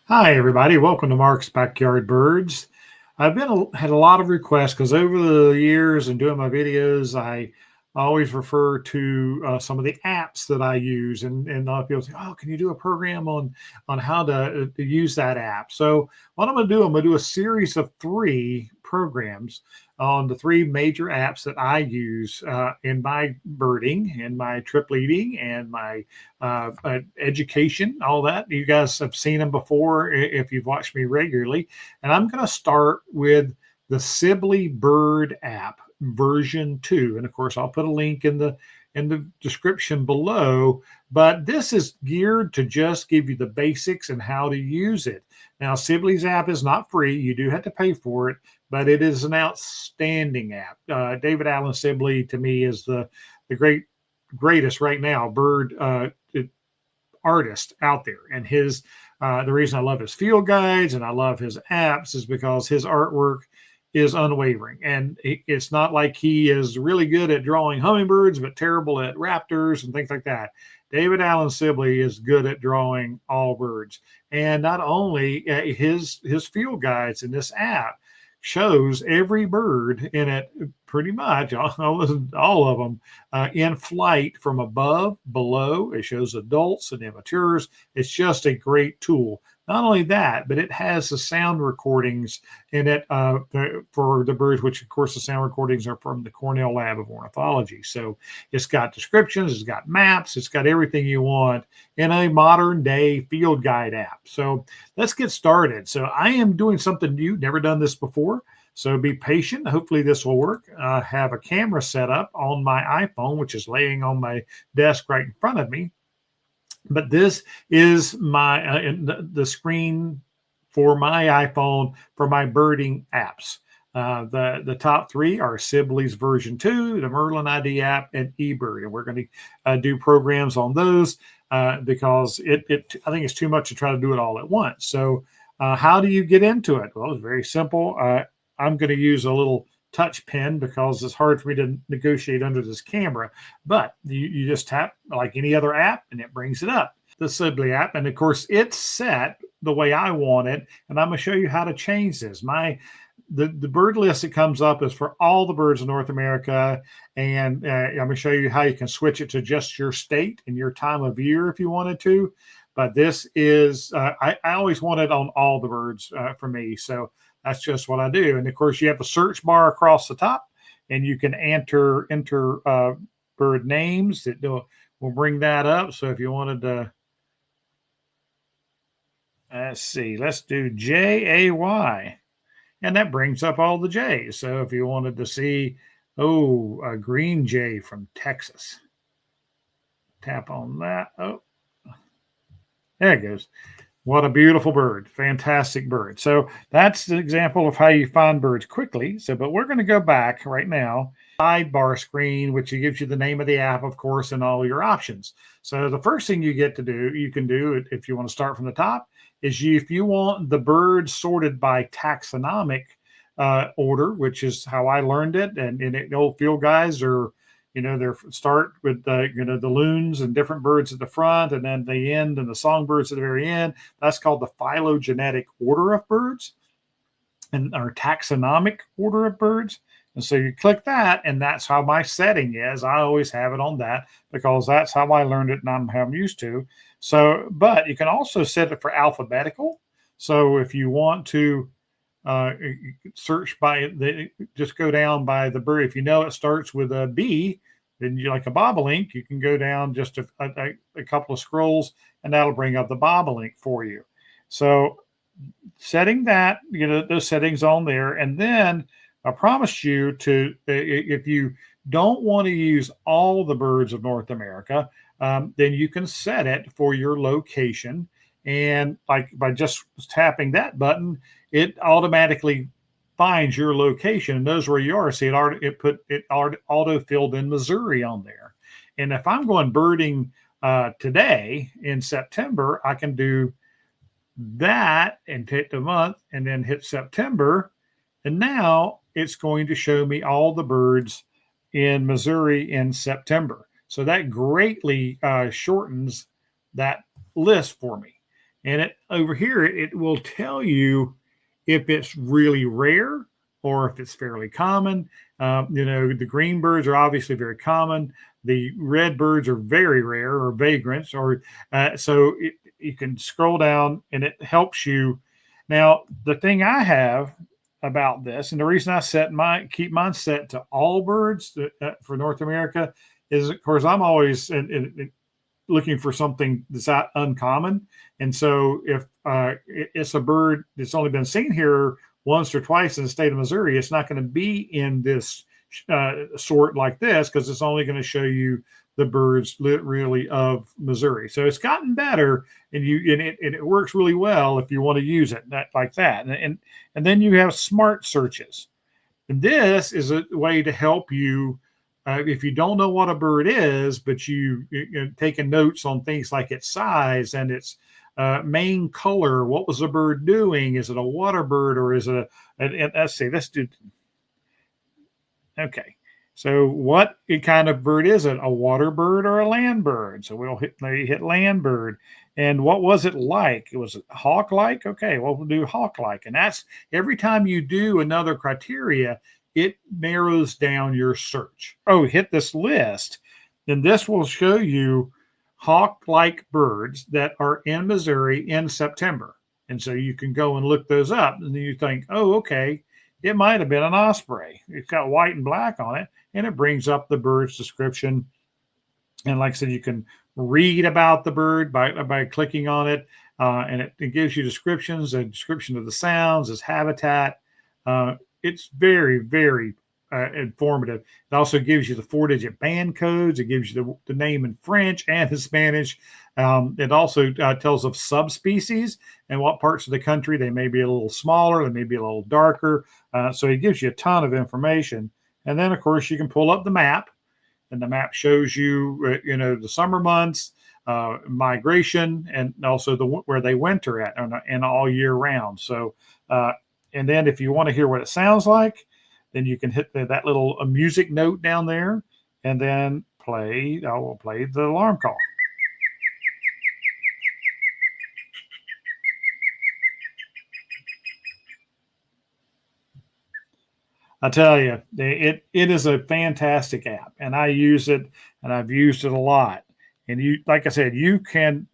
Hi, everybody. Welcome to Mark's Backyard Birds. Had a lot of requests because over the years and doing my videos, I always refer to some of the apps that I use, and a lot of people say, "Oh, can you do a program on how to use that app?" So what I'm going to do a series of three programs on the three major apps that I use in my birding, in my trip leading, and my education, all that. You guys have seen them before if you've watched me regularly. And I'm going to start with the Sibley Bird app version 2. And of course, I'll put a link in the description below, but this is geared to just give you the basics and how to use it. Now, Sibley's app is not free. You do have to pay for it, but it is an outstanding app. David Allen Sibley, to me, is the greatest right now bird artist out there. And his the reason I love his field guides and I love his apps is because his artwork is unwavering. And it's not like he is really good at drawing hummingbirds, but terrible at raptors and things like that. David Allen Sibley is good at drawing all birds. And not only his field guides in this app shows every bird in it, pretty much all of them in flight from above, below. It shows adults and immatures. It's just a great tool. Not only that, but it has the sound recordings in it for the birds, which of course the sound recordings are from the Cornell Lab of Ornithology. So it's got descriptions, it's got maps, it's got everything you want in a modern day field guide app. So let's get started. So I am doing something new, never done this before. So be patient. Hopefully this will work. I have a camera set up on my iPhone, which is laying on my desk right in front of me. But this is my the screen for my iPhone for my birding apps. The top three are Sibley's version 2, the Merlin ID app, and eBird. And we're going to do programs on those because I think it's too much to try to do it all at once. So how do you get into it? Well, it's very simple. I'm going to use a little touch pen because it's hard for me to negotiate under this camera, but you just tap like any other app and it brings it up, the Sibley app. And of course it's set the way I want it. And I'm going to show you how to change this. The bird list that comes up is for all the birds in North America. And I'm going to show you how you can switch it to just your state and your time of year if you wanted to. But this is, I always want it on all the birds for me. So that's just what I do. And of course, you have a search bar across the top, and you can enter bird names that will bring that up. So if you wanted to, let's see, let's do JAY, and that brings up all the J's. So if you wanted to see, a green jay from Texas, tap on that. Oh, there it goes. What a beautiful bird. Fantastic bird. So that's the example of how you find birds quickly. So, but we're going to go back right now. Sidebar screen, which gives you the name of the app, of course, and all your options. So the first thing you can do if you want to start from the top, is if you want the birds sorted by taxonomic order, which is how I learned it. And the old field guides are, they start with the loons and different birds at the front, and then they end and the songbirds at the very end. That's called the phylogenetic order of birds, and our taxonomic order of birds. And so you click that, and that's how my setting is. I always have it on that because that's how I learned it and I'm used to. So, but you can also set it for alphabetical. So if you want to search by just go down by the bird. If you know it starts with a B, then you like a bobolink, you can go down just a couple of scrolls, and that'll bring up the bobolink for you. So setting that, those settings on there, and then I promise you to, if you don't want to use all the birds of North America, then you can set it for your location. And like by just tapping that button, it automatically finds your location and knows where you are. See, it auto filled in Missouri on there. And if I'm going birding today in September, I can do that and hit the month and then hit September. And now it's going to show me all the birds in Missouri in September. So that greatly shortens that list for me. And it over here, it will tell you if it's really rare or if it's fairly common. The green birds are obviously very common. The red birds are very rare or vagrants, or you can scroll down and it helps you. Now, the thing I have about this, and the reason I keep mine set to all birds for North America is, of course, I'm always looking for something that's uncommon. And so if it's a bird that's only been seen here once or twice in the state of Missouri, it's not going to be in this sort like this, because it's only going to show you the birds really of Missouri. So it's gotten better, and it works really well if you want to use it like that. And then you have smart searches. And this is a way to help you if you don't know what a bird is, but you're taking notes on things like its size and its main color. What was the bird doing? Is it a water bird, or is it let's see, let's do. Okay. So what kind of bird is it? A water bird or a land bird? So we'll hit land bird. And what was it like? It was hawk-like? Okay, well, we'll do hawk-like. And that's every time you do another criteria, it narrows down your search. Oh, hit this list. Then this will show you hawk-like birds that are in Missouri in September. And so you can go and look those up. And then you think, oh, okay, it might have been an osprey. It's got white and black on it, and it brings up the bird's description. And like I said, you can read about the bird by clicking on it, and it gives you descriptions, a description of the sounds, its habitat. It's very, very informative. It also gives you the 4-digit band codes. It gives you the name in French and in Spanish. It also tells of subspecies and what parts of the country. They may be a little smaller, they may be a little darker. So it gives you a ton of information. And then, of course, you can pull up the map, and the map shows you, the summer months, migration, and also where they winter at, and all year round. So, and then if you want to hear what it sounds like, then you can hit that little music note down there, and then I will play the alarm call. I tell you, it is a fantastic app, and I use it, and I've used it a lot. And like I said, you can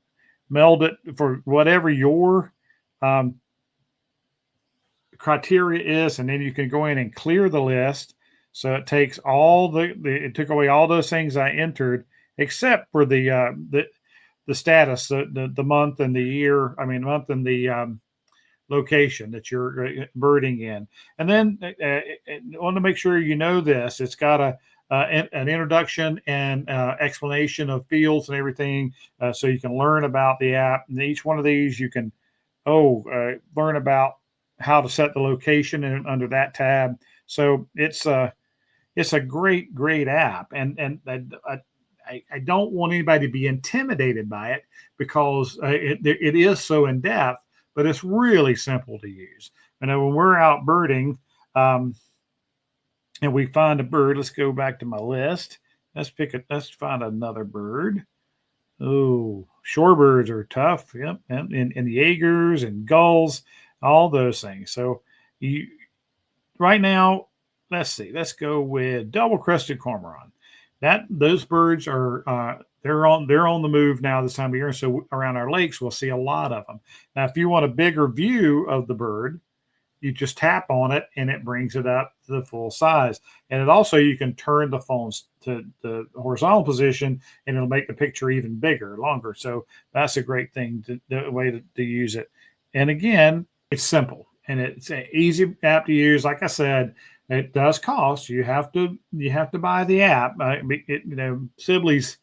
meld it for whatever your criteria is, and then you can go in and clear the list. So it takes it took away all those things I entered, except for the status, the month and the year. I mean, month and the location that you're birding in. And then I want to make sure you know this. It's got an introduction and explanation of fields and everything, so you can learn about the app. And each one of these you can learn about how to set the location under that tab. So it's a great app, and I don't want anybody to be intimidated by it, because it is so in depth, but it's really simple to use. And when we're out birding, and we find a bird, let's go back to my list. Let's find another bird. Oh, shorebirds are tough. Yep, and the Jaegers and gulls, all those things. So right now, let's see. Let's go with double-crested cormorant. Those birds are they're on the move now this time of year. So around our lakes, we'll see a lot of them. Now, if you want a bigger view of the bird, you just tap on it and it brings it up to the full size. And it also, you can turn the phones to the horizontal position, and it'll make the picture even bigger, longer. So that's a great thing, the way to use it. And again, it's simple and it's an easy app to use. Like I said, it does cost. You have to buy the app. Sibley's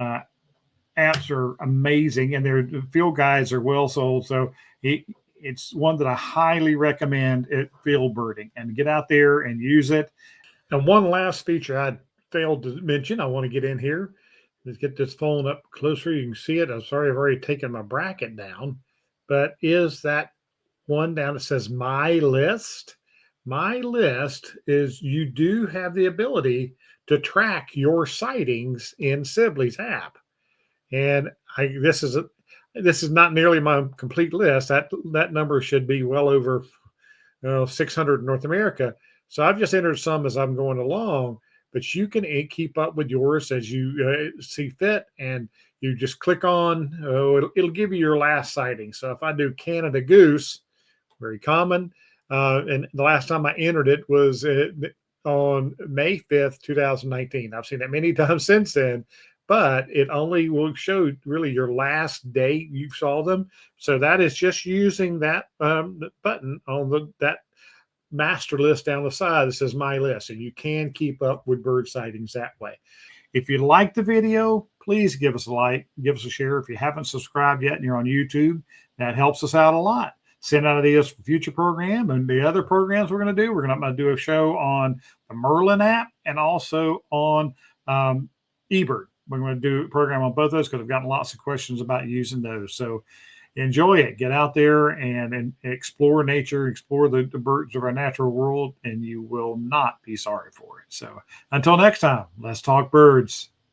apps are amazing, and their field guides are well sold. So it's one that I highly recommend at field birding, and get out there and use it. And one last feature I failed to mention, I want to get in here. Let's get this phone up closer. You can see it. I'm sorry, I've already taken my bracket down, but is that one down that says My List? My List is, you do have the ability to track your sightings in Sibley's app. And this is not nearly my complete list. That number should be well over 600 in North America. So I've just entered some as I'm going along, but you can keep up with yours as you see fit, and you just click on, it'll give you your last sighting. So if I do Canada goose, very common, and the last time I entered it was on May 5th, 2019. I've seen it many times since then, but it only will show really your last date you saw them. So that is just using that button on that master list down the side that says my list, and you can keep up with bird sightings that way. If you like the video, please give us a like, give us a share. If you haven't subscribed yet and you're on YouTube, that helps us out a lot. Send out ideas for future program and the other programs we're going to do. We're going to do a show on the Merlin app and also on eBird. We're going to do a program on both of those because I've gotten lots of questions about using those. So enjoy it. Get out there and explore nature, explore the birds of our natural world, and you will not be sorry for it. So until next time, let's talk birds.